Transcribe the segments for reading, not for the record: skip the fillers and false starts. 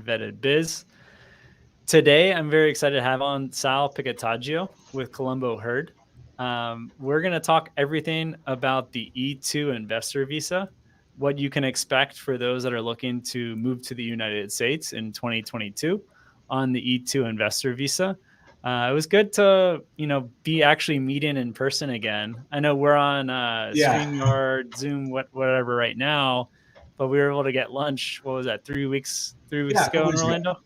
and vetted biz. Today, I'm very excited to have on Sal Picataggio with Colombo Hurd. We're going to talk everything about the E2 investor visa, what you can expect for those that are looking to move to the United States in 2022 on the E2 investor visa. It was good to, be actually meeting in person again. I know we're on StreamYard, Zoom, whatever right now, but we were able to get lunch. What was that? 3 weeks Yeah, a ago couple in weeks ago. Orlando.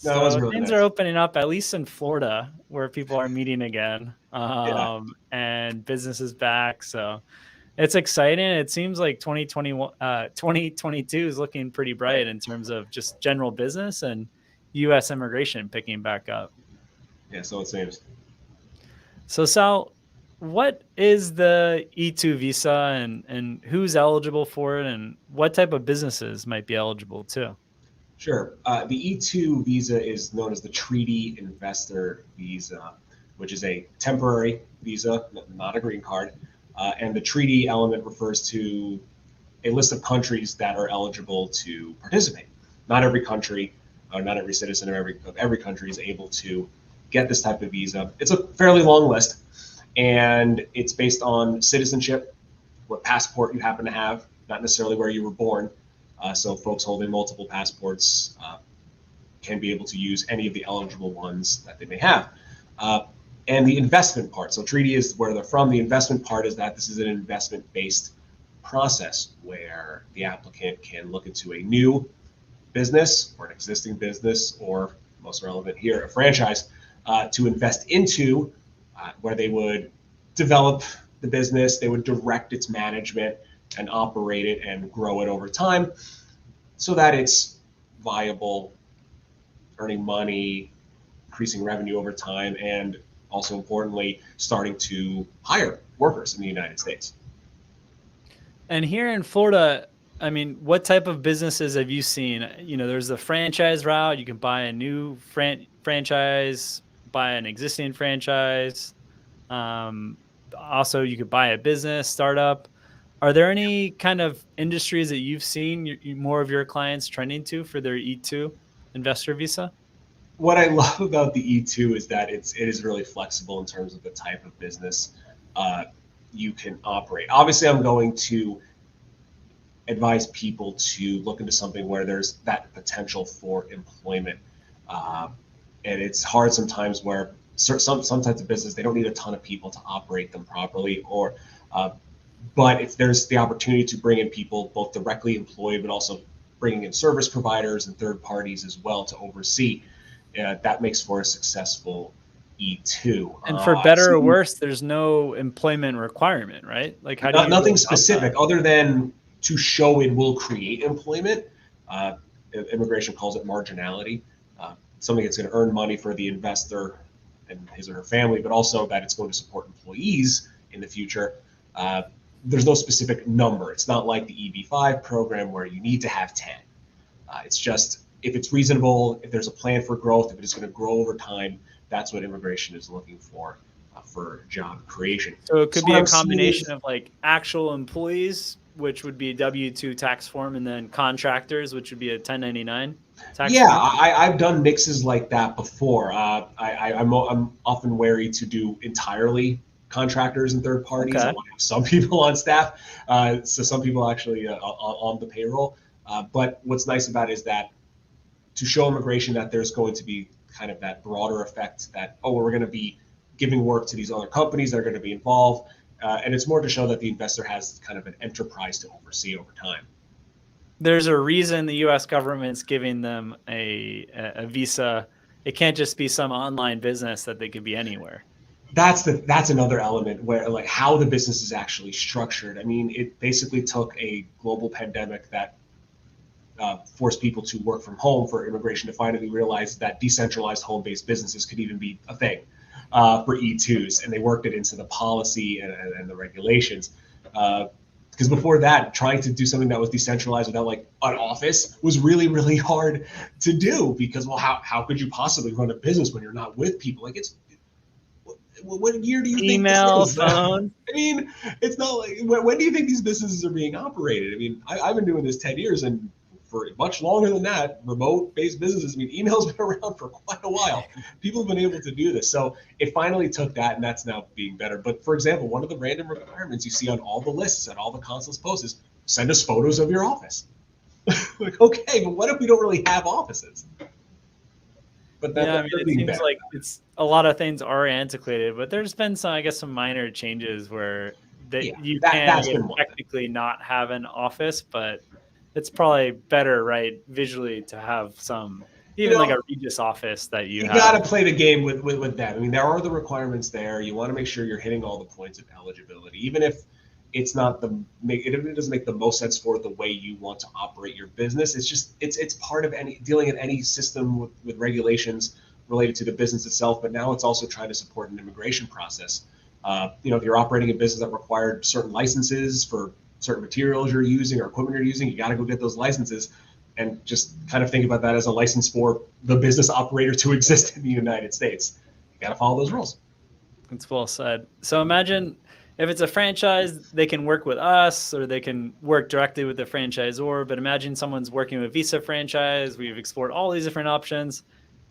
No, it was So really things nice. are opening up, at least in Florida, where people are meeting again, Yeah. and business is back. So it's exciting. It seems like 2022 is looking pretty bright in terms of just general business and U.S. immigration picking back up. Yeah, so it seems. So Sal, what is the E2 visa and who's eligible for it and what type of businesses might be eligible too? Sure. The E2 visa is known as the Treaty Investor Visa, which is a temporary visa, not a green card. And the treaty element refers to a list of countries that are eligible to participate. Not every country, or not every citizen of every country is able to get this type of visa. It's a fairly long list, and it's based on citizenship, what passport you happen to have, not necessarily where you were born. So folks holding multiple passports can be able to use any of the eligible ones that they may have. And the investment part. So treaty is where they're from. The investment part is that this is an investment-based process where the applicant can look into a new business or an existing business, or most relevant here, a franchise, to invest into, where they would develop the business, they would direct its management and operate it and grow it over time so that it's viable, earning money, increasing revenue over time, and also importantly, starting to hire workers in the United States. And here in Florida, I mean, what type of businesses have you seen? There's the franchise route. You can buy a new franchise, buy an existing franchise. Also, you could buy a business, startup. Are there any kind of industries that you've seen more of your clients trending to for their E2 investor visa? What I love about the E2 is that it is really flexible in terms of the type of business you can operate. Obviously, I'm going to advise people to look into something where there's that potential for employment. And it's hard sometimes where some types of business, they don't need a ton of people to operate them properly, but if there's the opportunity to bring in people both directly employed, but also bringing in service providers and third parties as well to oversee, that makes for a successful E2. And for better or worse, there's no employment requirement, right? Like, how do you nothing specific other than to show it will create employment. Immigration calls it marginality, something that's going to earn money for the investor and his or her family, but also that it's going to support employees in the future. There's no specific number. It's not like the EB-5 program where you need to have 10. It's just if it's reasonable, if there's a plan for growth, if it is going to grow over time, that's what immigration is looking for job creation. So it could be a combination of like actual employees, which would be a W-2 tax form, and then contractors, which would be a 1099 tax form. I've done mixes like that before. I'm often wary to do entirely contractors and third parties. Okay. I want to have some people on staff, so some people actually on the payroll. But what's nice about it is that to show immigration that there's going to be kind of that broader effect that, we're going to be giving work to these other companies that are going to be involved. And it's more to show that the investor has kind of an enterprise to oversee over time. There's a reason the U.S. government's giving them a visa. It can't just be some online business that they could be anywhere. That's another element where like how the business is actually structured. I mean, it basically took a global pandemic that forced people to work from home for immigration to finally realize that decentralized home-based businesses could even be a thing for E2s, and they worked it into the policy and the regulations. Because before that, trying to do something that was decentralized without like an office was really, really hard to do because, well, how could you possibly run a business when you're not with people? Like what year do you think email, phone? I mean, it's not like, when do you think these businesses are being operated? I mean, I've been doing this 10 years and for much longer than that, remote-based businesses. I mean, email's been around for quite a while. People have been able to do this. So it finally took that, and that's now being better. But for example, one of the random requirements you see on all the lists and all the consulates posts is send us photos of your office. Like, okay, but what if we don't really have offices? But Yeah, I mean, it seems better. like it's a lot of things are antiquated, but there's been some, I guess, some minor changes where you can, I that's guess, been one thing. technically not have an office, but it's probably better, right, visually to have some, even like a Regis office that you have. Got to play the game with that. I mean, there are the requirements there. You want to make sure you're hitting all the points of eligibility, even if it's not it doesn't make the most sense for the way you want to operate your business. It's just it's part of any dealing in any system with regulations related to the business itself. But now it's also trying to support an immigration process. If you're operating a business that required certain licenses for certain materials you're using or equipment you're using, you got to go get those licenses. And just kind of think about that as a license for the business operator to exist in the United States. You got to follow those rules. It's well said. So imagine if it's a franchise, they can work with us or they can work directly with the franchisor. But imagine someone's working with Visa franchise. We've explored all these different options.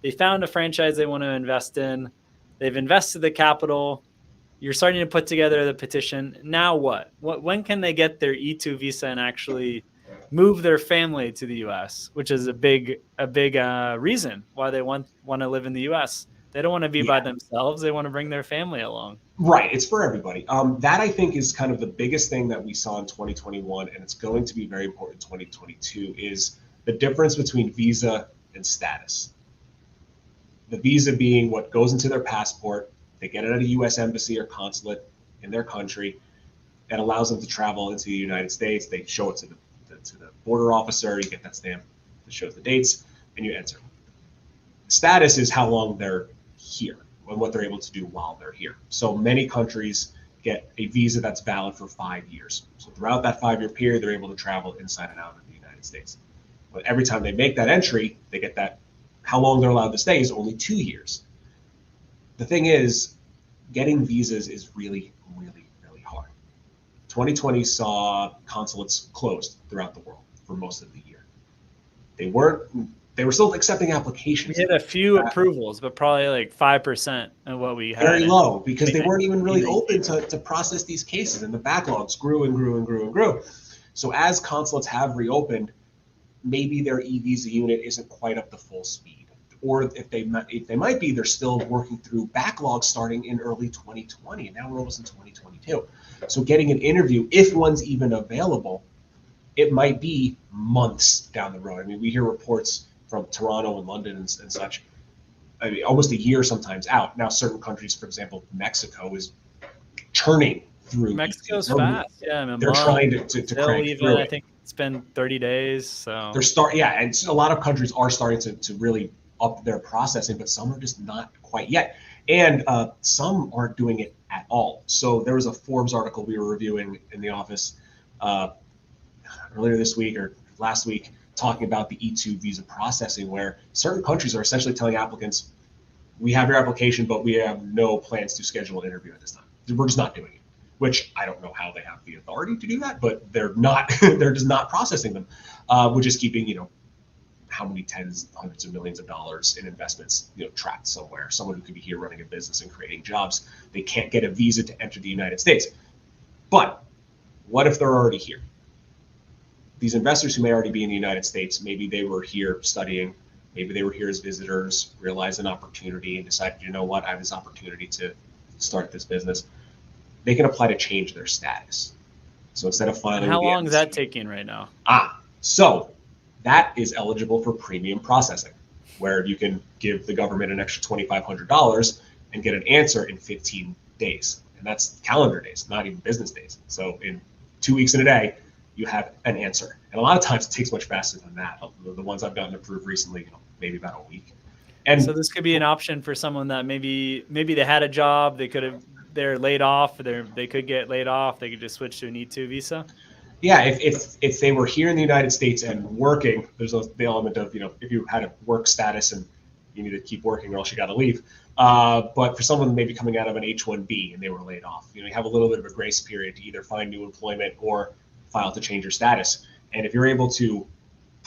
They found a franchise they want to invest in. They've invested the capital. You're starting to put together the petition. Now what? When can they get their E2 visa and actually move their family to the U.S., which is a big reason why they want to live in the U.S. They don't want to be by themselves. They want to bring their family along. Right. It's for everybody. That I think is kind of the biggest thing that we saw in 2021, and it's going to be very important in 2022, is the difference between visa and status. The visa being what goes into their passport. They get it at a U.S. embassy or consulate in their country. That allows them to travel into the United States. They show it to the border officer. You get that stamp that shows the dates, and you enter. Status is how long they're here and what they're able to do while they're here. So many countries get a visa that's valid for 5 years. So throughout that 5-year period, they're able to travel inside and out of the United States. But every time they make that entry, they get that how long they're allowed to stay is only 2 years. The thing is, getting visas is really, really, really hard. 2020 saw consulates closed throughout the world for most of the year. They were still accepting applications. We had a few approvals, but probably like 5% of what we had. Very low, because they weren't even really open to process these cases, and the backlogs grew and grew and grew and grew. So as consulates have reopened, maybe their e-visa unit isn't quite up to full speed. Or if they might be, they're still working through backlogs starting in early 2020, and now we're almost in 2022. So getting an interview, if one's even available, it might be months down the road. I mean, we hear reports from Toronto and London and such, I mean, almost a year sometimes out. Now, certain countries, for example, Mexico is churning through. Mexico's fast. Yeah, I mean, they're trying to crank through it. I think it's been 30 days. So and a lot of countries are starting to really up their processing, but some are just not quite yet. And some aren't doing it at all. So there was a Forbes article we were reviewing in the office earlier this week or last week, talking about the E2 visa processing, where certain countries are essentially telling applicants, we have your application, but we have no plans to schedule an interview at this time. We're just not doing it, which I don't know how they have the authority to do that, but they're not, they're just not processing them, which is keeping, how many tens, hundreds of millions of dollars in investments, trapped somewhere. Someone who could be here running a business and creating jobs, they can't get a visa to enter the United States. But what if they're already here? These investors who may already be in the United States, maybe they were here studying, maybe they were here as visitors, realized an opportunity and decided, you know what, I have this opportunity to start this business. They can apply to change their status. So instead of filing, how long is that taking right now? So that is eligible for premium processing, where you can give the government an extra $2,500 and get an answer in 15 days. And that's calendar days, not even business days. So in 2 weeks and a day, you have an answer. And a lot of times it takes much faster than that. The ones I've gotten approved recently, maybe about a week. And so this could be an option for someone that maybe they had a job, they're laid off, they could get laid off, they could just switch to an E2 visa. Yeah, if they were here in the United States and working, there's the element of, if you had a work status and you need to keep working or else you got to leave. But for someone maybe coming out of an H-1B and they were laid off, you have a little bit of a grace period to either find new employment or file to change your status. And if you're able to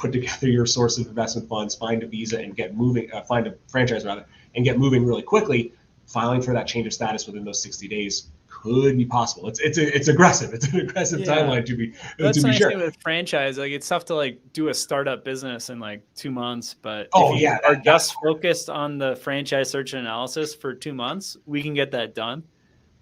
put together your source of investment funds, find a visa, and get moving. Find a franchise rather, and get moving really quickly. Filing for that change of status within those 60 days could be possible. It's aggressive. It's an aggressive timeline to be That's to the be nice sure. thing with franchise. Like it's tough to like do a startup business in like 2 months, but if Oh you yeah, are that's just focused on the franchise search and analysis for 2 months, we can get that done.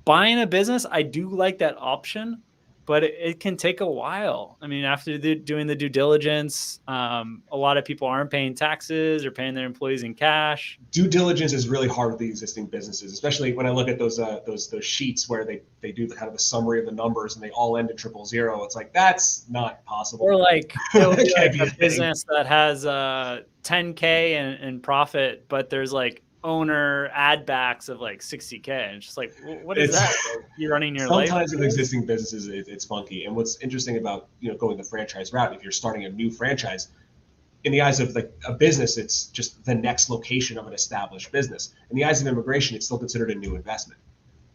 Buying a business, I do like that option, but it can take a while. I mean, after doing the due diligence, a lot of people aren't paying taxes or paying their employees in cash. due diligence is really hard with the existing businesses, especially when I look at those sheets where they do the kind of the summary of the numbers and they all end at 000. It's like that's not possible. Or like it'll That be can't like be a a thing. business that has 10K in profit, but there's like owner add backs of like 60K. And it's just like, what is It's that? Like, you're running your life. sometimes with existing businesses, it's funky. And what's interesting about going the franchise route, if you're starting a new franchise, in the eyes of like a business, it's just the next location of an established business. In the eyes of immigration, it's still considered a new investment.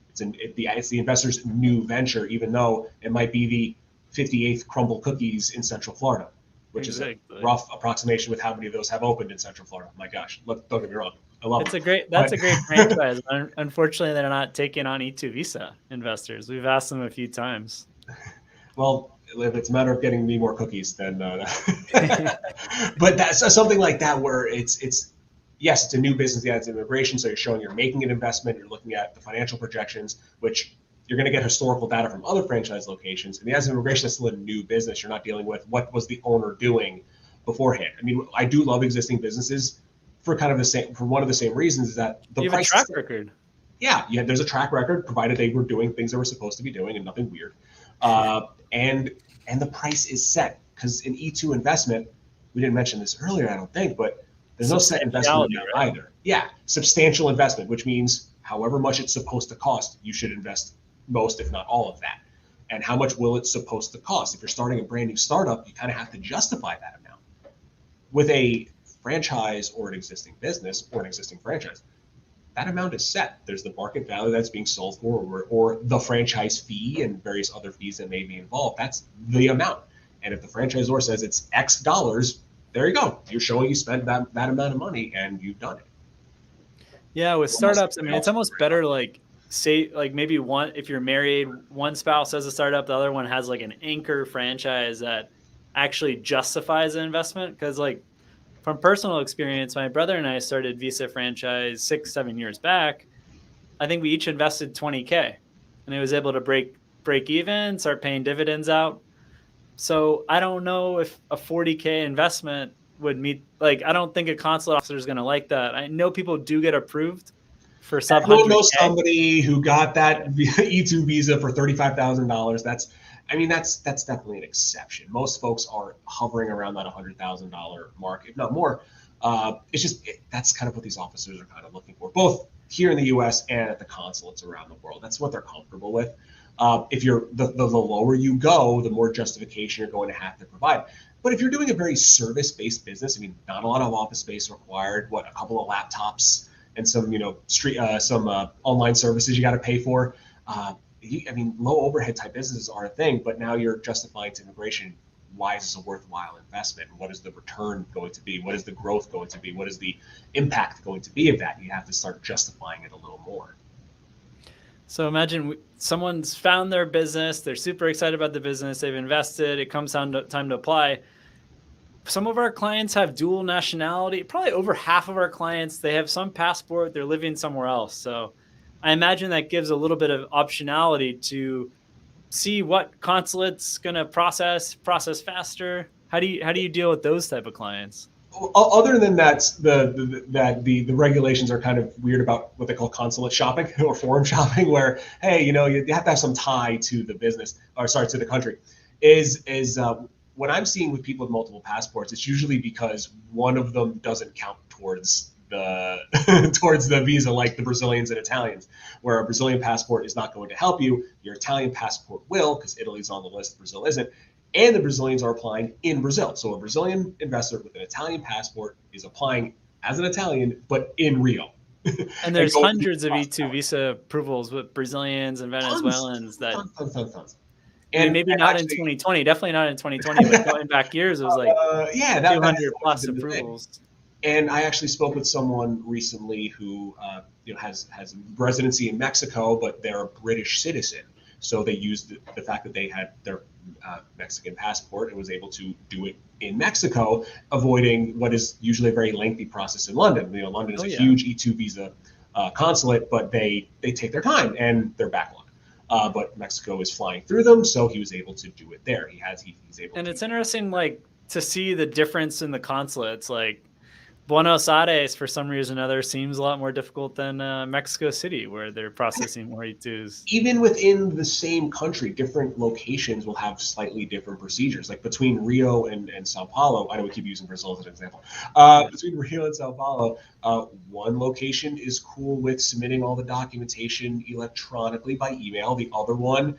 It's the investor's new venture, even though it might be the 58th Crumble Cookies in Central Florida, which is a rough approximation with how many of those have opened in Central Florida. My gosh, don't get me wrong, I love That's them. a great franchise. Unfortunately, they're not taking on E2 visa investors. We've asked them a few times. Well, if it's a matter of getting me more cookies, then. But that's something like that where it's yes, it's a new business. Yeah, it's immigration, so you're showing you're making an investment. You're looking at the financial projections, which you're going to get historical data from other franchise locations. And as immigration, it's still a new business. You're not dealing with what was the owner doing beforehand. I mean, I do love existing businesses for kind of the same, for one of the same reasons is that the you have a track record. Yeah, there's a track record, provided they were doing things they were supposed to be doing and nothing weird. And the price is set because in E2 investment, we didn't mention this earlier, I don't think, but there's no set investment either. Yeah, substantial investment, which means however much it's supposed to cost, you should invest most, if not all of that. And how much will it supposed to cost? If you're starting a brand new startup, you kind of have to justify that amount. With a franchise or an existing business or an existing franchise, that amount is set. There's the market value that's being sold for, or the franchise fee and various other fees that may be involved. That's the amount. And if the franchisor says it's X dollars, there you go. You're showing you spent that amount of money and you've done it. Yeah, with startups, I mean, it's almost better like say like maybe one, if you're married, one spouse has a startup, the other one has like an anchor franchise that actually justifies the investment. Because like from personal experience, my brother and I started Visa franchise 6-7 years back. I think we each invested 20K, and it was able to break even, start paying dividends out. So I don't know if a 40K investment would meet, like, I don't think a consulate officer is going to like that. I know people do get approved for sub 100K. Everyone knows somebody who got that E2 visa for $35,000. That's definitely an exception. Most folks are hovering around that $100,000 mark, if not more. It's just that's kind of what these officers are kind of looking for, both here in the U.S. and at the consulates around the world. That's what they're comfortable with. If you're the lower you go, the more justification you're going to have to provide. But if you're doing a very service-based business, I mean, not a lot of office space required. What, a couple of laptops and some online services you got to pay for. I mean, low overhead type businesses are a thing, but now you're justifying to immigration. Why is this a worthwhile investment? What is the return going to be? What is the growth going to be? What is the impact going to be of that? You have to start justifying it a little more. So imagine someone's found their business. They're super excited about the business. They've invested. It comes time to apply. Some of our clients have dual nationality. Probably over half of our clients, they have some passport. They're living somewhere else. So I imagine that gives a little bit of optionality to see what consulate's going to process faster. How do you deal with those type of clients? Other than that, the regulations are kind of weird about what they call consulate shopping or forum shopping, where hey, you have to have some tie to the business, or sorry, to the country. What I'm seeing with people with multiple passports, it's usually because one of them doesn't count towards the visa, like the Brazilians and Italians, where a Brazilian passport is not going to help you. Your Italian passport will, because Italy's on the list, Brazil isn't. And the Brazilians are applying in Brazil. So a Brazilian investor with an Italian passport is applying as an Italian, but in Rio. And there's hundreds of E2 visa approvals with Brazilians and Venezuelans. Tons. I mean, maybe And not in actually, 2020, definitely not in 2020, but going back years, it was like yeah, that has 200 always plus been the thing. approvals. And I actually spoke with someone recently who has residency in Mexico, but they're a British citizen. So they used the fact that they had their Mexican passport and was able to do it in Mexico, avoiding what is usually a very lengthy process in London. London is Oh a yeah. huge E2 visa consulate, but they take their time and they're backlogged. But Mexico is flying through them, so he was able to do it there. He's able And to. it's interesting, like, to see the difference in the consulates. Like Buenos Aires, for some reason or another, seems a lot more difficult than Mexico City, where they're processing more E2s. Even within the same country, different locations will have slightly different procedures. Like between Rio and Sao Paulo, I know we keep using Brazil as an example. Yeah. Between Rio and Sao Paulo, one location is cool with submitting all the documentation electronically by email. The other one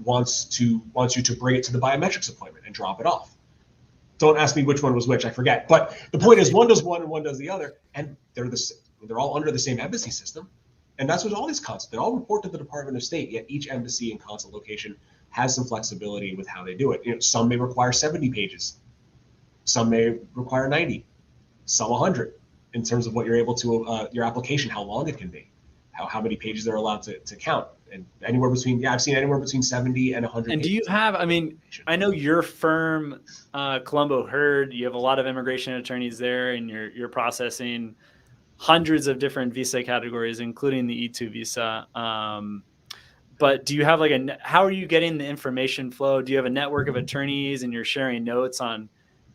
wants you to bring it to the biometrics appointment and drop it off. Don't ask me which one was which, I forget. But the point is, one does one and one does the other, and they're all under the same embassy system. And that's what all these consulates, they all report to the Department of State, yet each embassy and consulate location has some flexibility with how they do it. Some may require 70 pages, some may require 90, some 100 in terms of what you're able to, your application, how long it can be, how many pages they're allowed to count. And anywhere between, I've seen anywhere between 70 and 100 And do pages. you have, I mean, I know your firm, Colombo Hurd, you have a lot of immigration attorneys there, and you're processing hundreds of different visa categories, including the E2 visa. But do you have like how are you getting the information flow? Do you have a network of attorneys and you're sharing notes on,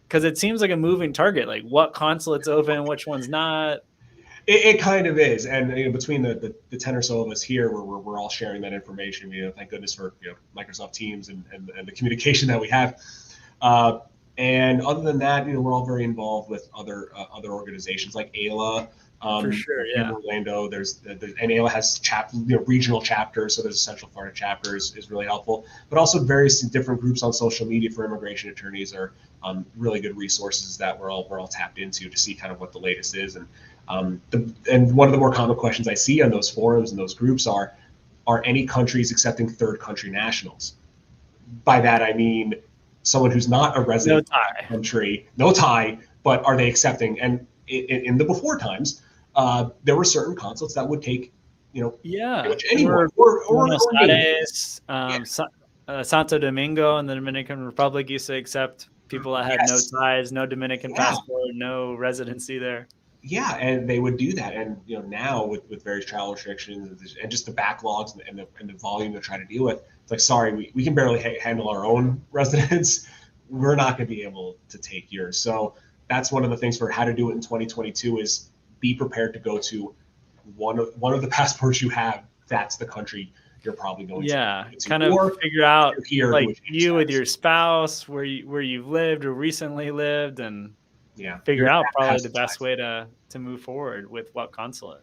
because it seems like a moving target, like what consulate's open, which one's not? It kind of is, and between the 10 or so of us here, we're all sharing that information. Thank goodness for Microsoft Teams and the communication that we have. And other than that, we're all very involved with other organizations like AILA. For sure, Here in yeah. Orlando, and AILA has regional chapters, so there's a Central Florida chapter is really helpful. But also various different groups on social media for immigration attorneys are really good resources that we're all tapped into to see kind of what the latest is. And and one of the more common questions I see on those forums and those groups are any countries accepting third country nationals? By that, I mean someone who's not a resident No tie. country, no tie, but are they accepting? And in the before times, there were certain consulates that would take, Yeah. pretty much anyone or Buenos me. Aires, Yeah. Santo Domingo and the Dominican Republic used to accept people that had no Yes. ties, no Dominican Yeah. passport, no residency there. Yeah, and they would do that. And now with various travel restrictions and just the backlogs and the volume they're trying to deal with, it's like, sorry, we can barely handle our own residents. We're not going to be able to take yours. So that's one of the things for how to do it in 2022 is be prepared to go to one of the passports you have. That's the country you're probably going Yeah, to. kind of Or figure out, here, like, you with your spouse, where you've lived or recently lived, and yeah, figure your out probably has the best way to move forward with what consulate.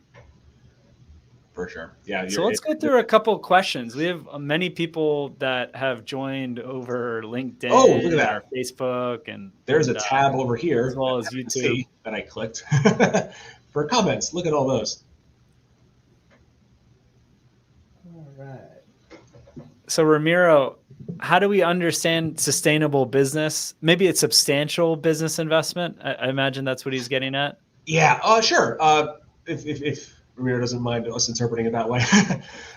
for sure. Yeah, So let's go through a couple of questions. We have many people that have joined over oh, look LinkedIn at and our that. Facebook There's a tab over as here well that as I can YouTube. see that I clicked for comments. Look at all those. All right. So Ramiro, how do we understand sustainable business? Maybe it's substantial business investment. I imagine that's what he's getting at. Yeah, sure. If Ramiro doesn't mind us interpreting it that way,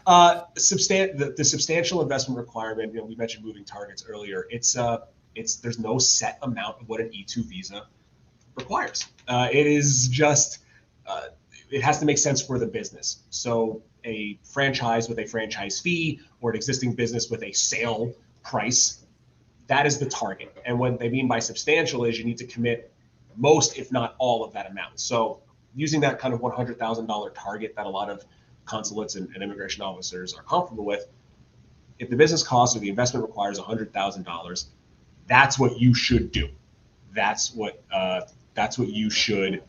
the substantial investment requirement. We mentioned moving targets earlier. It's there's no set amount of what an E2 visa requires. It is just it has to make sense for the business. So a franchise with a franchise fee or an existing business with a sale price, that is the target. And what they mean by substantial is you need to commit most, if not all, of that amount. So using that kind of $100,000 target that a lot of consulates and immigration officers are comfortable with, if the business cost or the investment requires $100,000, that's what you should do. That's what you should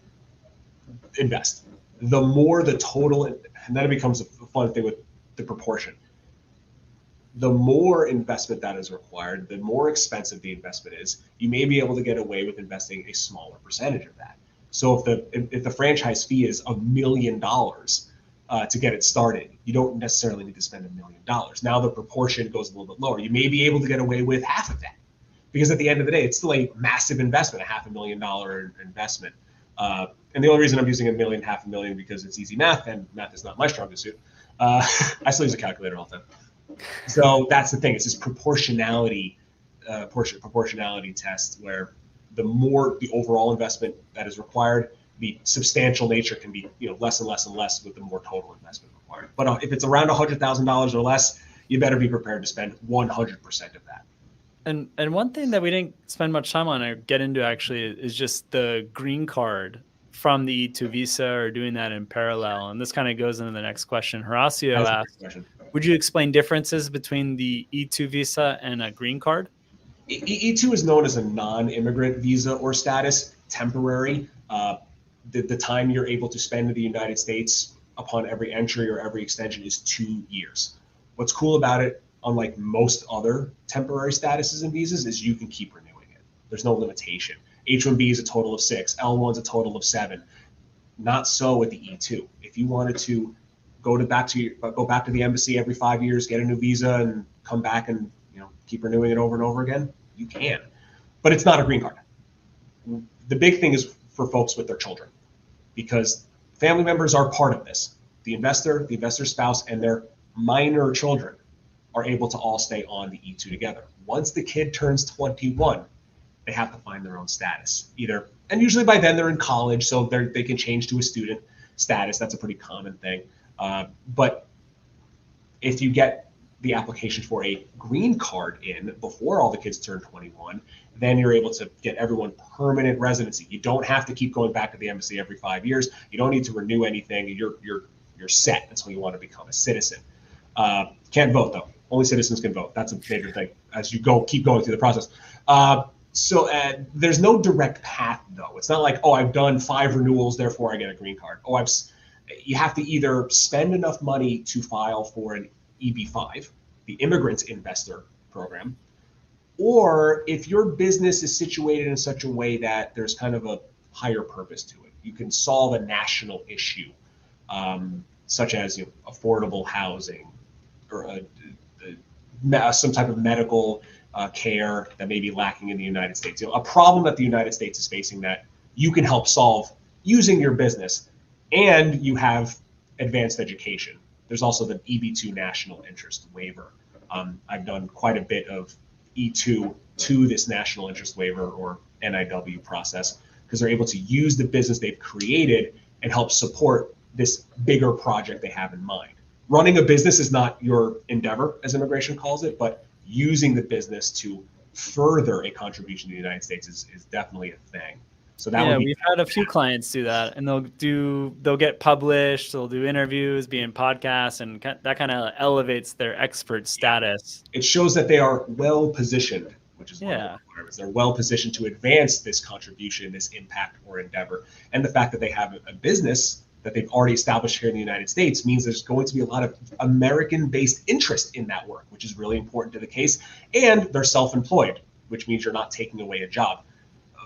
invest. The more the total, and then it becomes a fun thing with the proportion. The more investment that is required, the more expensive the investment is. You may be able to get away with investing a smaller percentage of that. So if the franchise fee is $1 million, to get it started. You don't necessarily need to spend $1 million. Now the proportion goes a little bit lower. You may be able to get away with half of that, because at the end of the day, it's still a massive investment, a $500,000 investment. And the only reason I'm using $1 million, $500,000, because it's easy math, and math is not my strongest suit. I still use a calculator all the time. So that's the thing. It's this proportionality test, where the more the overall investment that is required, the substantial nature can be less and less and less with the more total investment required. But if it's around $100,000 or less, you better be prepared to spend 100% of that. And one thing that we didn't spend much time on or get into actually is just the green card from the E2 visa, or doing that in parallel. And this kind of goes into the next question. Horacio asked, would you explain differences between the E2 visa and a green card? E2 is known as a non-immigrant visa or status, temporary. The time you're able to spend in the United States upon every entry or every extension is 2 years. What's cool about it, unlike most other temporary statuses and visas, is you can keep renewing it. There's no limitation. H-1B is a total of 6. L-1 is a total of 7. Not so with the E2. If you wanted to go back to the embassy every 5 years, get a new visa, and come back and keep renewing it over and over again, you can. But it's not a green card. The big thing is for folks with their children, because family members are part of this. The investor's spouse, and their minor children are able to all stay on the E2 together. Once the kid turns 21, they have to find their own status, and usually by then they're in college, so they can change to a student status. That's a pretty common thing. But if you get the application for a green card in before all the kids turn 21, then you're able to get everyone permanent residency. You don't have to keep going back to the embassy every 5 years. You don't need to renew anything. You're set until you want to become a citizen. Can't vote though. Only citizens can vote. That's a major thing as you keep going through the process. So there's no direct path though. It's not like, I've done 5 renewals, therefore I get a green card. You have to either spend enough money to file for an EB-5, the Immigrants Investor Program, or if your business is situated in such a way that there's kind of a higher purpose to it, you can solve a national issue, such as affordable housing, or some type of medical care that may be lacking in the United States. A problem that the United States is facing that you can help solve using your business, and you have advanced education. There's also the EB-2 national interest waiver. I've done quite a bit of E2 to this national interest waiver, or NIW process, because they're able to use the business they've created and help support this bigger project they have in mind. Running a business is not your endeavor, as immigration calls it, but using the business to further a contribution to the United States is definitely a thing. So that we've had a few clients do that, and they'll get published, they'll do interviews, be in podcasts, and that kind of elevates their expert status. It shows that they are well positioned, which is one of the requirements. They're well positioned to advance this contribution, this impact or endeavor. And the fact that they have a business that they've already established here in the United States means there's going to be a lot of American-based interest in that work, which is really important to the case. And they're self-employed, which means you're not taking away a job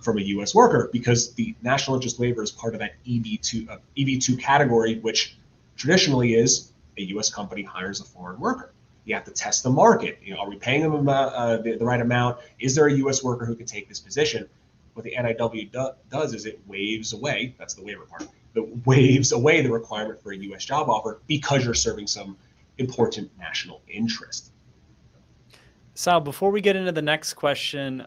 from a U.S. worker, because the national interest waiver is part of that EB-2 category, which traditionally is a U.S. company hires a foreign worker. You have to test the market. Are we paying them the right amount? Is there a U.S. worker who can take this position? What the NIW does is it waives away, that's the waiver part, it waives away the requirement for a U.S. job offer because you're serving some important national interest. Sal, before we get into the next question,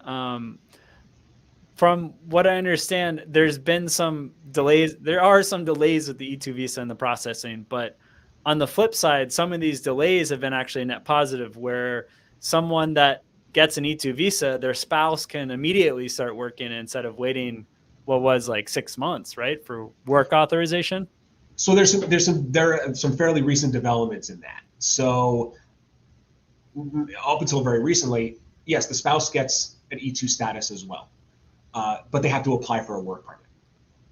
from what I understand, there's been some delays. There are some delays with the E2 visa and the processing, but on the flip side, some of these delays have been actually net positive, where someone that gets an E2 visa, their spouse can immediately start working instead of waiting what was like 6 months, right, for work authorization. So there are some fairly recent developments in that. So up until very recently, yes, the spouse gets an E2 status as well. But they have to apply for a work permit.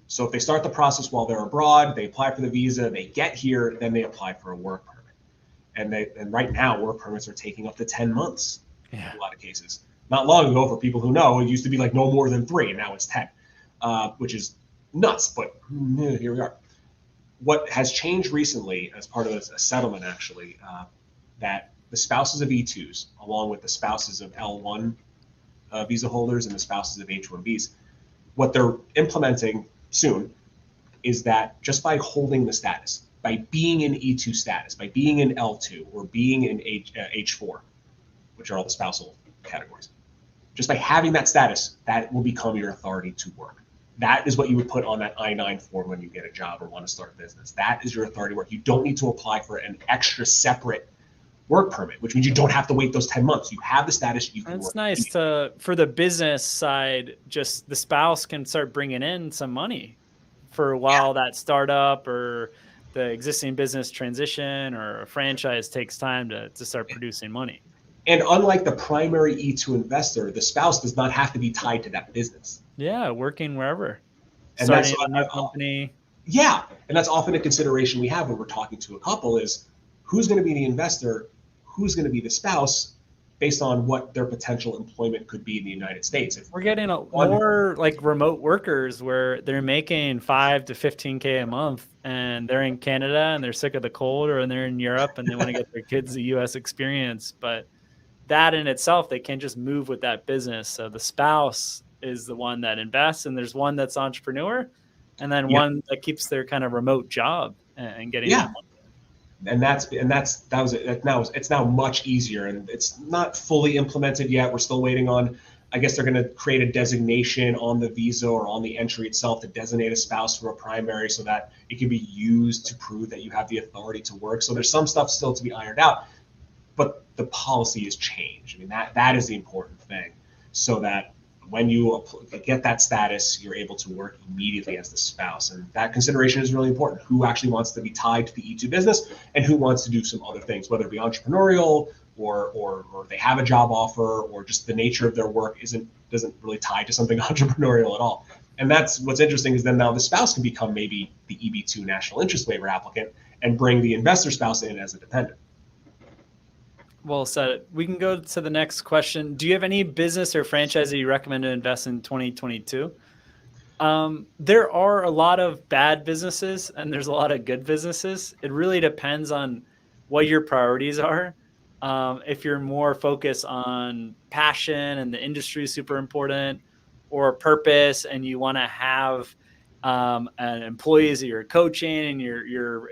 So if they start the process while they're abroad, they apply for the visa, they get here, then they apply for a work permit. And right now, work permits are taking up to 10 months in a lot of cases. Not long ago, for people who know, it used to be like no more than 3, and now it's 10, which is nuts, but here we are. what has changed recently as part of a settlement, actually, that the spouses of E2s, along with the spouses of L1 visa holders and the spouses of H1Bs, what they're implementing soon is that just by holding the status, by being in E2 status, by being in L2 or being in H4, which are all the spousal categories, just by having that status, that will become your authority to work. That is what you would put on that I-9 form when you get a job or want to start a business. That is your authority to work. You don't need to apply for an extra separate work permit, which means you don't have to wait those 10 months. You have the status, you can work. That's nice for the business side, just the spouse can start bringing in some money for a while that startup or the existing business transition or a franchise takes time to start producing money. And unlike the primary E2 investor, the spouse does not have to be tied to that business. Yeah, working wherever. And starting a new company. Yeah, and that's often a consideration we have when we're talking to a couple is who's going to be the investor, who's going to be the spouse, based on what their potential employment could be in the United States. We're getting more like remote workers where they're making $5 to $15K a month and they're in Canada and they're sick of the cold, or they're in Europe and they want to get their kids the US experience. But that in itself, they can't just move with that business. So the spouse is the one that invests, and there's one that's entrepreneur, and then one that keeps their kind of remote job and getting that money. It's now much easier, and it's not fully implemented yet. We're still waiting on, I guess they're going to create a designation on the visa or on the entry itself to designate a spouse for a primary so that it can be used to prove that you have the authority to work. So there's some stuff still to be ironed out, but the policy has changed. I mean, that is the important thing, so that when you get that status, you're able to work immediately as the spouse. And that consideration is really important. Who actually wants to be tied to the E2 business and who wants to do some other things, whether it be entrepreneurial or they have a job offer, or just the nature of their work doesn't really tie to something entrepreneurial at all. And that's what's interesting, is then now the spouse can become maybe the EB2 national interest waiver applicant and bring the investor spouse in as a dependent. Well said. We can go to the next question. Do you have any business or franchise that you recommend to invest in 2022? There are a lot of bad businesses and there's a lot of good businesses. It really depends on what your priorities are. If you're more focused on passion and the industry is super important, or purpose, and you want to have employees that you're coaching and you're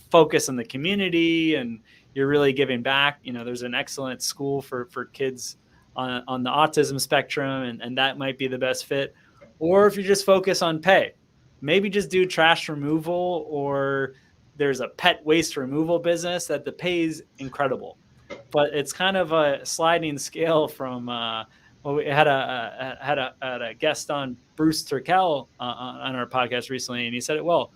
focused on the community and you're really giving back. There's an excellent school for kids on the autism spectrum, and that might be the best fit. Or if you just focus on pay, maybe just do trash removal, or there's a pet waste removal business that the pay is incredible, but it's kind of a sliding scale from, we had a guest on, Bruce Turkel, on our podcast recently, and he said it well: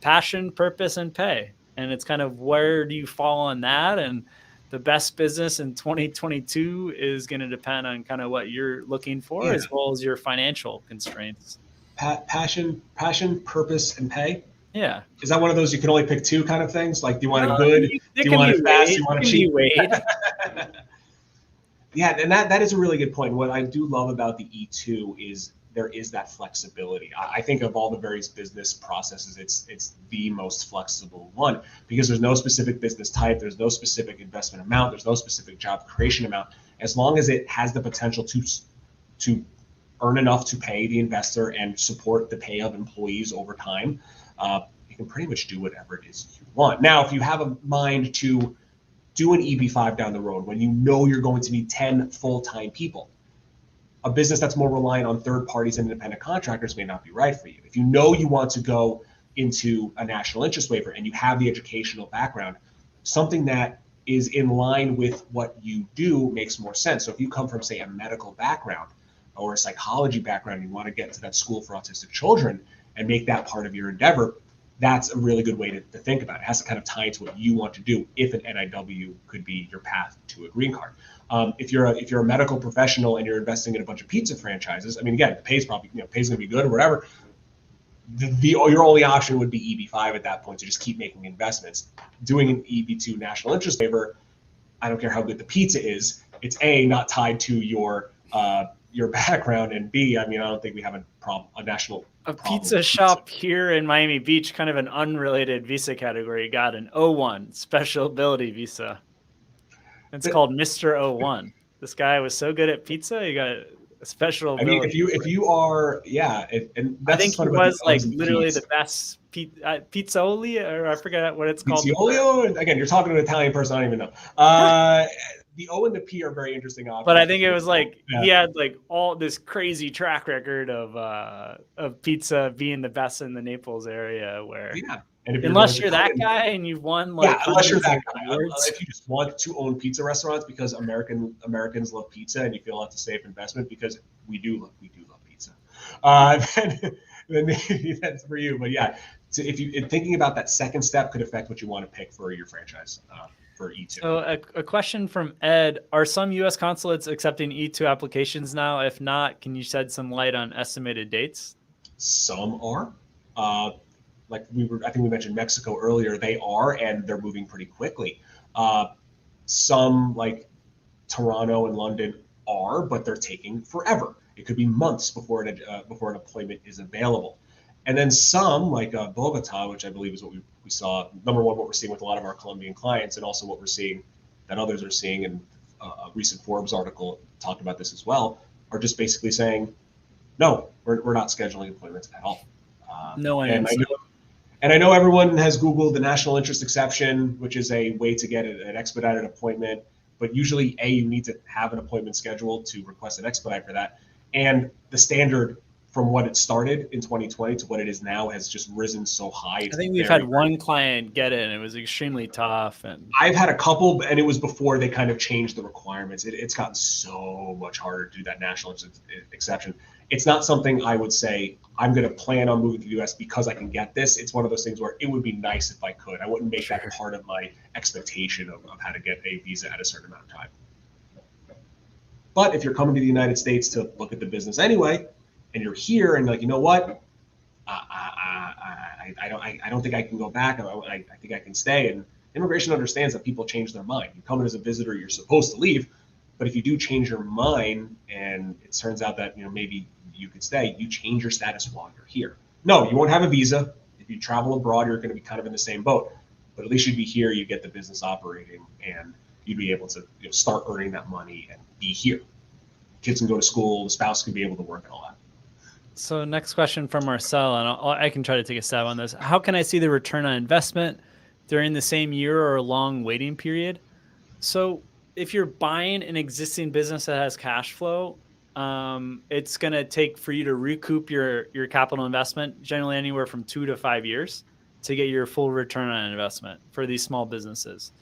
passion, purpose, and pay. And it's kind of, where do you fall on that? And the best business in 2022 is going to depend on kind of what you're looking for, as well as your financial constraints. Passion, purpose, and pay. Yeah. Is that one of those you can only pick two kind of things? Like, do you want it good? Do you want it fast? Do you want it cheap? Yeah, and that is a really good point. What I do love about the E2 is there is that flexibility. I think of all the various business processes, it's the most flexible one, because there's no specific business type, there's no specific investment amount, there's no specific job creation amount. As long as it has the potential to earn enough to pay the investor and support the pay of employees over time, you can pretty much do whatever it is you want. Now, if you have a mind to do an EB5 down the road, when you know you're going to need 10 full-time people, a business that's more reliant on third parties and independent contractors may not be right for you. If you know you want to go into a national interest waiver and you have the educational background, something that is in line with what you do makes more sense. So if you come from, say, a medical background or a psychology background, and you want to get to that school for autistic children and make that part of your endeavor, that's a really good way to think about it. It has to kind of tie into what you want to do, if an NIW could be your path to a green card. If you're a medical professional and you're investing in a bunch of pizza franchises, I mean, again, the pay's probably, pay's going to be good or whatever. Your only option would be EB5 at that point, to just keep making investments. Doing an EB2 national interest waiver, I don't care how good the pizza is, it's not tied to your your background, and B, I mean, I don't think we have a national A problem pizza with shop here in Miami Beach, kind of an unrelated visa category, got an O1 special ability visa. It's pizza. called Mr. O1. This guy was so good at pizza, he got a special I mean, ability. if you are, yeah, and I that's think what's he fun about the was like O's and the literally the P's. best pizzoli, or I forget what it's called. Pizziolio, and again, you're talking to an Italian person. I don't even know. The O and the P are very interesting But options I for think it was people. like Yeah, he had like all this crazy track record of pizza being the best in the Naples area. Where yeah. And if you're going unless to you're that Italian, guy and you've won yeah, like unless you're hundreds that of guy. awards, If you just want to own pizza restaurants because Americans love pizza and you feel that's a safe investment because we do love pizza, then maybe that's for you. But yeah, so if thinking about that second step could affect what you want to pick for your franchise for E2. so a question from Ed: are some U.S. consulates accepting E2 applications now? If not, can you shed some light on estimated dates? Some are. Uh, like I think we mentioned Mexico earlier. They are, and they're moving pretty quickly. Some like Toronto and London are, but they're taking forever. It could be months before an appointment is available. And then some, like Bogota, which I believe is what we saw. Number one, what we're seeing with a lot of our Colombian clients, and also what we're seeing that others are seeing, and a recent Forbes article talked about this as well, are just basically saying, no, we're not scheduling appointments at all. No And answer. I know everyone has Googled the national interest exception, which is a way to get an expedited appointment. But usually, you need to have an appointment scheduled to request an expedite for that. And the standard from what it started in 2020 to what it is now has just risen so high. I It's think we've very, had one client get it, and it was extremely tough. And I've had a couple, and it was before they kind of changed the requirements. It's gotten so much harder to do that national exception. It's not something I would say I'm going to plan on moving to the U.S. because I can get this. It's one of those things where it would be nice if I could. I wouldn't make that part of my expectation of how to get a visa at a certain amount of time. But if you're coming to the United States to look at the business anyway, and you're here and like, you know what, I don't think I can go back. I think I can stay. And immigration understands that people change their mind. You come in as a visitor, you're supposed to leave. But if you do change your mind and it turns out that maybe you could stay, you change your status while you're here. No, you won't have a visa. If you travel abroad, you're going to be kind of in the same boat. But at least you'd be here, you get the business operating, and you'd be able to start earning that money and be here. Kids can go to school, the spouse can be able to work and all that. so next question from Marcel, and I can try to take a stab on this. How can I see the return on investment during the same year or a long waiting period? So if you're buying an existing business that has cash flow, it's going to take for you to recoup your capital investment generally anywhere from 2 to 5 years to get your full return on investment for these small businesses.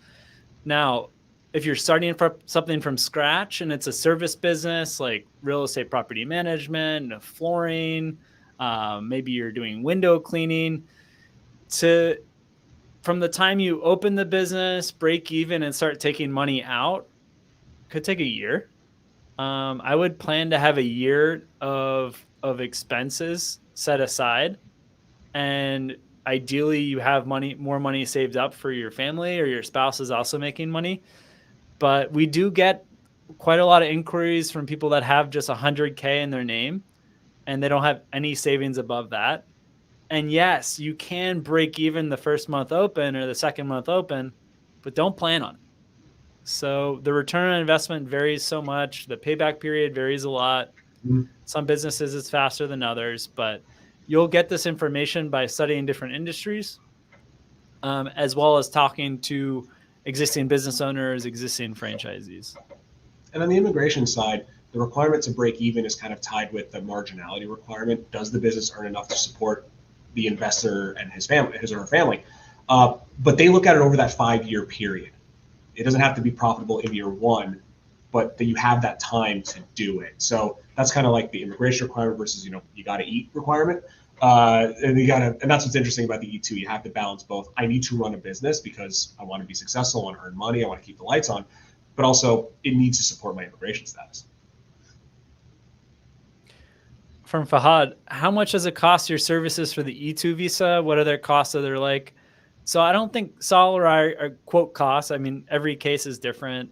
Now, if you're starting from something from scratch and it's a service business like real estate property management, flooring, maybe you're doing window cleaning, from the time you open the business, break even, and start taking money out, could take a year. I would plan to have a year of expenses set aside, and ideally, you have more money saved up for your family, or your spouse is also making money. But we do get quite a lot of inquiries from people that have just 100K in their name, and they don't have any savings above that. And yes, you can break even the first month open or the second month open, but don't plan on it. So the return on investment varies so much. The payback period varies a lot. Mm-hmm. Some businesses it's faster than others, but you'll get this information by studying different industries, as well as talking to existing business owners, existing franchisees. And on the immigration side, the requirement to break even is kind of tied with the marginality requirement. Does the business earn enough to support the investor and his or her family? But they look at it over that 5-year period. It doesn't have to be profitable in year one, but that you have that time to do it. So that's kind of like the immigration requirement versus you got to eat requirement. And that's what's interesting about the E2. You have to balance both. I need to run a business because I want to be successful, I want to earn money, I want to keep the lights on, but also it needs to support my immigration status. From Fahad, how much does it cost your services for the E2 visa? What are their costs? Are they like? So I don't think Saul or I are quote costs. I mean, every case is different.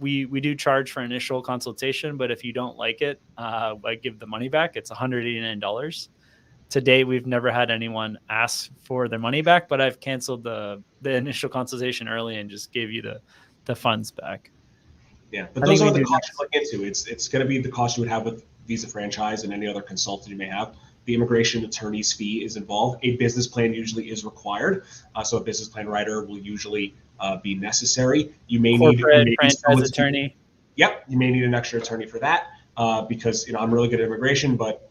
we do charge for initial consultation, but if you don't like it, I give the money back. It's $189. To date, we've never had anyone ask for their money back, but I've canceled the initial consultation early and just gave you the funds back. Yeah, but I those think we are the do costs next. you look into. It's going to be the cost you would have with Visa franchise and any other consultant you may have. The immigration attorney's fee is involved. A business plan usually is required, so a business plan writer will usually be necessary. You may need Corporate maybe franchise someone to, attorney. yep, you may need an extra attorney for that because I'm really good at immigration, but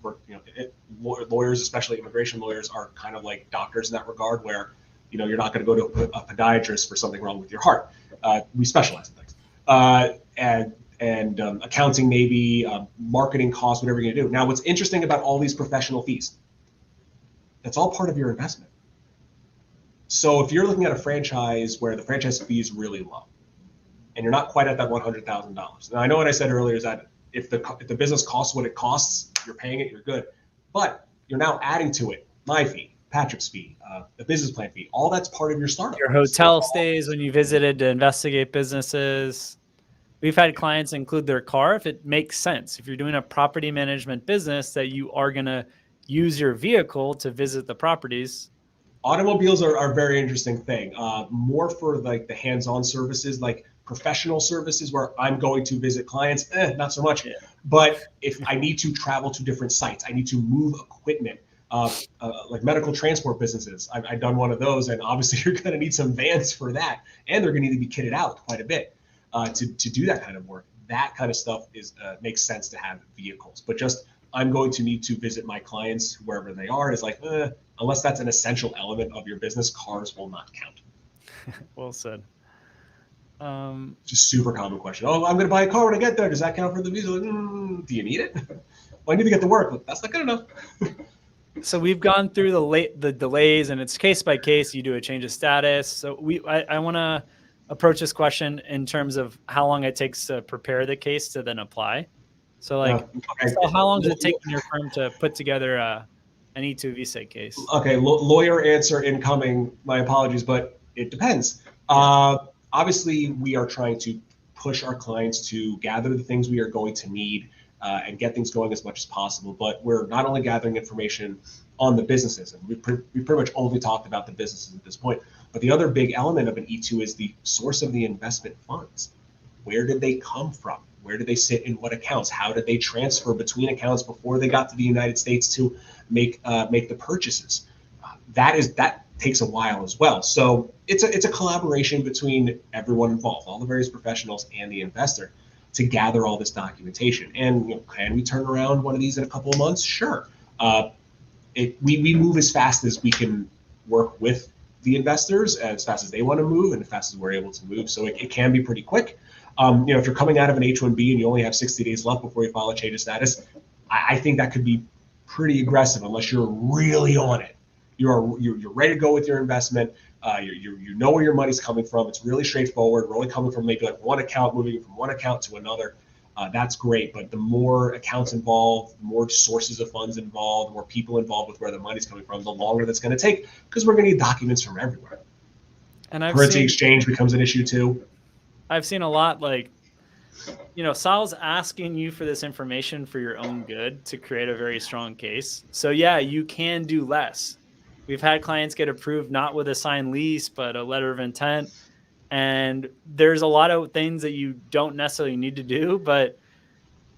lawyers, especially immigration lawyers, are kind of like doctors in that regard, where you're not going to go to a podiatrist for something wrong with your heart. We specialize in things. And accounting, maybe marketing costs, whatever you're going to do. Now, what's interesting about all these professional fees, that's all part of your investment. So if you're looking at a franchise where the franchise fee is really low and you're not quite at that $100,000. Now, I know what I said earlier is that if the business costs what it costs, you're paying it, you're good. But you're now adding to it my fee, Patrick's fee, the business plan fee. All that's part of your startup. Your hotel stays when you visited to investigate businesses. We've had clients include their car if it makes sense. If you're doing a property management business that you are going to use your vehicle to visit the properties. Automobiles are a very interesting thing. More for like the hands-on services, like professional services where I'm going to visit clients, not so much. Yeah. But if I need to travel to different sites, I need to move equipment, like medical transport businesses. I've done one of those, and obviously you're going to need some vans for that, and they're going to need to be kitted out quite a bit to do that kind of work. That kind of stuff makes sense to have vehicles. But just I'm going to need to visit my clients wherever they are is like, unless that's an essential element of your business, cars will not count. Well said. Just super common question. Oh, I'm going to buy a car when I get there. Does that count for the visa? Do you need it? Well, I need to get to work, but that's not good enough. So we've gone through the delays, and it's case by case. You do a change of status. So I want to approach this question in terms of how long it takes to prepare the case to then apply. So like, okay. So how long does it take in your firm to put together an E2 visa case? Okay, lawyer answer incoming. My apologies, but it depends. Obviously, we are trying to push our clients to gather the things we are going to need and get things going as much as possible. But we're not only gathering information on the businesses, and we pretty much only talked about the businesses at this point. But the other big element of an E2 is the source of the investment funds. Where did they come from? Where did they sit in what accounts? How did they transfer between accounts before they got to the United States to make the purchases? That takes a while as well. So it's a collaboration between everyone involved, all the various professionals and the investor, to gather all this documentation. And can we turn around one of these in a couple of months? Sure. We move as fast as we can work with the investors, as fast as they want to move, and as fast as we're able to move. So it can be pretty quick. If you're coming out of an H-1B and you only have 60 days left before you file a change of status, I think that could be pretty aggressive unless you're really on it. You're ready to go with your investment. You know where your money's coming from. It's really straightforward. We're only coming from maybe like one account, moving from one account to another. That's great. But the more accounts involved, the more sources of funds involved, the more people involved with where the money's coming from, the longer that's going to take, because we're going to need documents from everywhere. And Currency exchange becomes an issue too. I've seen a lot like, Sal's asking you for this information for your own good to create a very strong case. So yeah, you can do less. We've had clients get approved not with a signed lease, but a letter of intent. And there's a lot of things that you don't necessarily need to do, but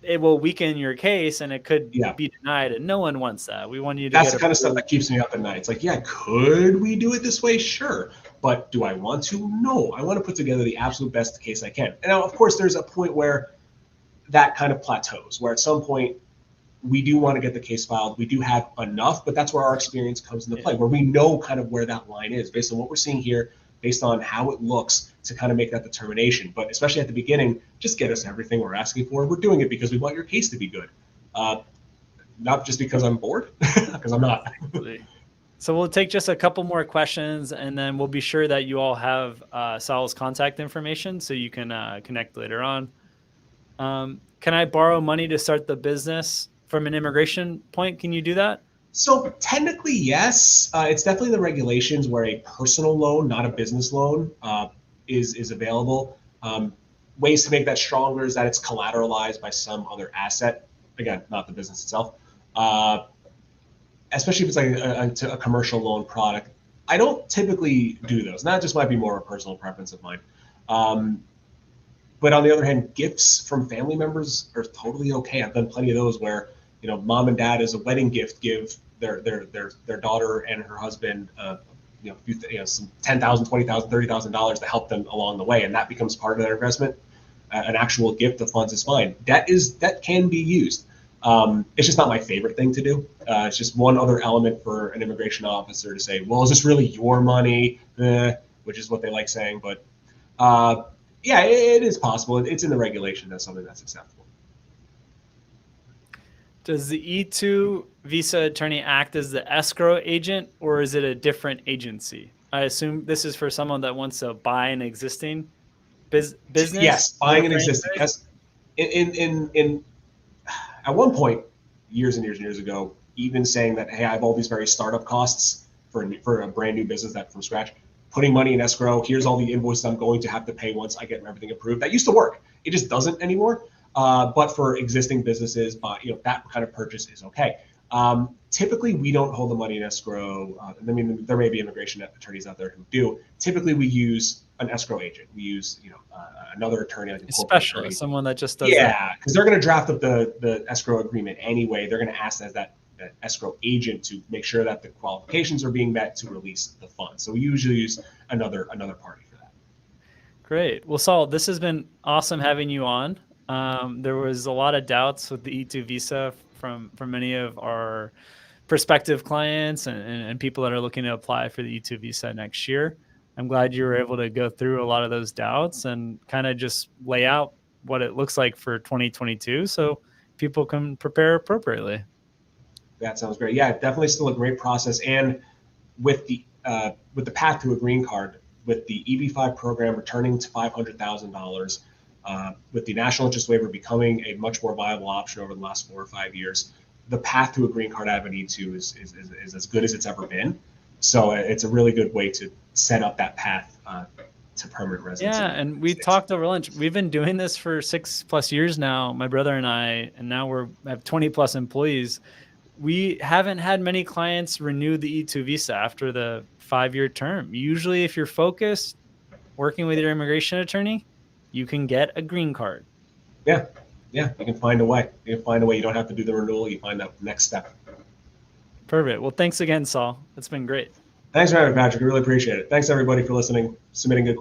it will weaken your case and it could be denied. And no one wants that. We want you to That's the kind of stuff that keeps me up at night. It's like, could we do it this way? Sure. But do I want to? No. I want to put together the absolute best case I can. And now, of course, there's a point where that kind of plateaus, where at some point we do want to get the case filed. We do have enough, but that's where our experience comes into play, where we know kind of where that line is based on what we're seeing here, based on how it looks to kind of make that determination. But especially at the beginning, just get us everything we're asking for. We're doing it because we want your case to be good. Not just because I'm bored, because I'm not. So we'll take just a couple more questions, and then we'll be sure that you all have Sal's contact information so you can connect later on. Can I borrow money to start the business from an immigration point? Can you do that? So technically, yes. It's definitely the regulations where a personal loan, not a business loan, is available. ways to make that stronger is that it's collateralized by some other asset. Again, not the business itself. Especially if it's like a commercial loan product. I don't typically do those. And that just might be more of a personal preference of mine. But on the other hand, gifts from family members are totally okay. I've done plenty of those where, mom and dad as a wedding gift give their daughter and her husband, some $10,000, $20,000, $30,000 to help them along the way, and that becomes part of their investment. An actual gift of funds is fine. That can be used. It's just not my favorite thing to do. It's just one other element for an immigration officer to say, well, is this really your money? Which is what they like saying. But yeah, it is possible. It's in the regulation. That's something that's acceptable. Does the E-2 visa attorney act as the escrow agent, or is it a different agency? I assume this is for someone that wants to buy an existing business. Yes, buying an existing. Yes, in at one point, years and years and years ago, even saying that, hey, I have all these various startup costs for a brand new business that from scratch, putting money in escrow. Here's all the invoices I'm going to have to pay once I get everything approved. That used to work. It just doesn't anymore. But for existing businesses, that kind of purchase is okay. Typically, we don't hold the money in escrow. I mean, there may be immigration attorneys out there who do. Typically, we use an escrow agent. We use, another attorney, like a specialist, someone that just does that. Because they're going to draft up the escrow agreement anyway. They're going to ask that escrow agent to make sure that the qualifications are being met to release the funds. So we usually use another party for that. Great. Well, Saul, this has been awesome having you on. There was a lot of doubts with the E-2 visa from many of our prospective clients and people that are looking to apply for the E-2 visa next year. I'm glad you were able to go through a lot of those doubts and kind of just lay out what it looks like for 2022 so people can prepare appropriately. That sounds great. Yeah, definitely still a great process. And with the path to a green card, with the EB-5 program returning to $500,000, with the national interest waiver becoming a much more viable option over the last 4 or 5 years, the path to a green card out of an E-2 is as good as it's ever been. So it's a really good way to set up that path to permanent residency. Yeah, and we talked over lunch. We've been doing this for 6+ years now, my brother and I, and now we have 20+ employees. We haven't had many clients renew the E-2 visa after the 5-year term. Usually, if you're focused, working with your immigration attorney, you can get a green card. Yeah, you can find a way. You don't have to do the renewal. You find that next step. Perfect. Well, thanks again, Saul. It's been great. Thanks for having me, Patrick. I really appreciate it. Thanks, everybody, for listening, submitting good questions.